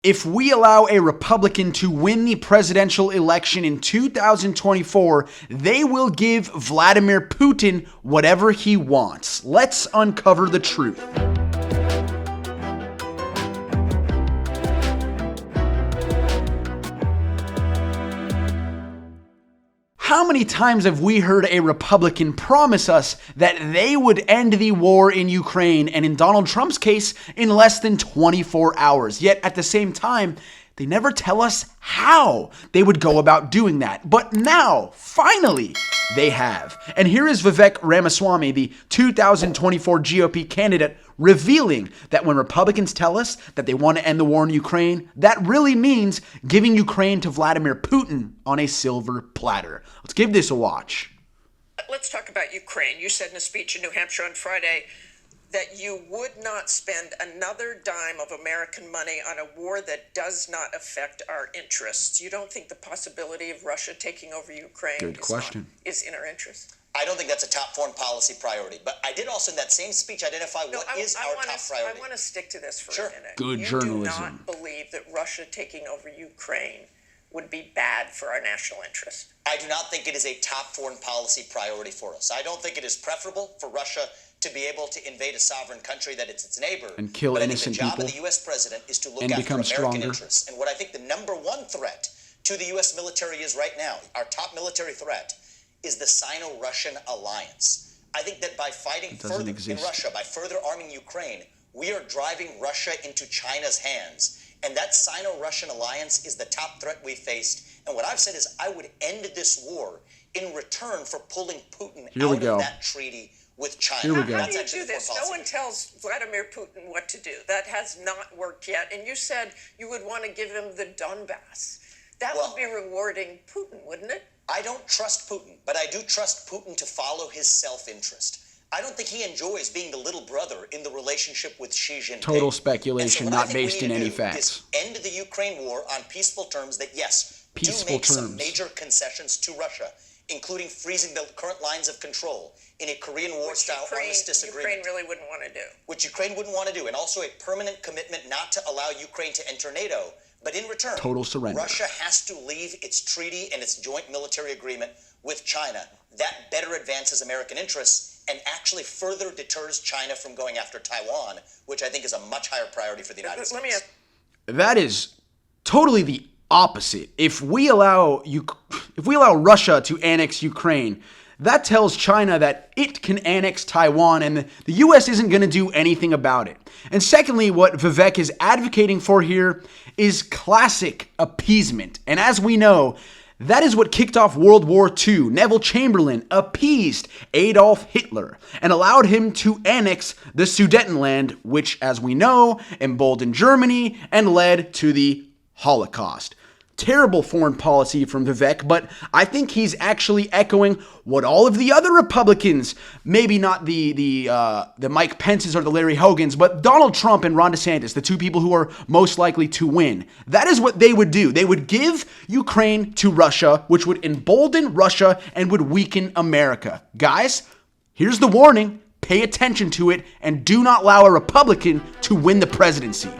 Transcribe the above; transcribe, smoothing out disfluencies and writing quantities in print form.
If we allow a Republican to win the presidential election in 2024, they will give Vladimir Putin whatever he wants. Let's uncover the truth. How many times have we heard a Republican promise us that they would end the war in Ukraine, and in Donald Trump's case, in less than 24 hours? Yet at the same time, they never tell us how they would go about doing that. But now, finally, they have. And here is Vivek Ramaswamy, the 2024 GOP candidate, revealing that when Republicans tell us that they want to end the war in Ukraine, that really means giving Ukraine to Vladimir Putin on a silver platter. Let's give this a watch. Let's talk about Ukraine. You said in a speech in New Hampshire on Friday that you would not spend another dime of American money on a war that does not affect our interests. You don't think the possibility of Russia taking over Ukraine is in our interest? I don't think that's a top foreign policy priority. But I did also in that same speech identify what is our top priority. I want to stick to this for a minute. Good journalism. You do not believe that Russia taking over Ukraine would be bad for our national interest? I do not think it is a top foreign policy priority for us. I don't think it is preferable for Russia to be able to invade a sovereign country that it's its neighbor and kill innocent people. The job of the U.S. president is to look after American interests. And what I think the number one threat to the U.S. military is right now, our top military threat, is the Sino-Russian alliance. I think that by fighting further in Russia, by further arming Ukraine, we are driving Russia into China's hands. And that Sino-Russian alliance is the top threat we faced. And what I've said is I would end this war in return for pulling Putin out of that treaty with China. How do you do this? No one tells Vladimir Putin what to do. That has not worked yet. And you said you would want to give him the Donbass. That would be rewarding Putin, wouldn't it? I don't trust Putin, but I do trust Putin to follow his self-interest. I don't think he enjoys being the little brother in the relationship with Xi Jinping. Total speculation, not based in any facts. End the Ukraine war on peaceful terms that, yes, do make some major concessions to Russia, including freezing the current lines of control in a Korean War-style armistice agreement. Ukraine really wouldn't want to do. Which Ukraine wouldn't want to do, and also a permanent commitment not to allow Ukraine to enter NATO. But in return, total surrender. Russia has to leave its treaty and its joint military agreement with China. That better advances American interests and actually further deters China from going after Taiwan, which I think is a much higher priority for the United States. That is totally the opposite. If we allow Russia to annex Ukraine, that tells China that it can annex Taiwan, and the U.S. isn't going to do anything about it. And secondly, what Vivek is advocating for here is classic appeasement. And as we know, that is what kicked off World War II. Neville Chamberlain appeased Adolf Hitler and allowed him to annex the Sudetenland, which, as we know, emboldened Germany and led to the Holocaust. Terrible foreign policy from Vivek, but I think he's actually echoing what all of the other Republicans, maybe not the Mike Pences or the Larry Hogans, but Donald Trump and Ron DeSantis, the two people who are most likely to win. That is what they would do. They would give Ukraine to Russia, which would embolden Russia and would weaken America. Guys, here's the warning. Pay attention to it and do not allow a Republican to win the presidency.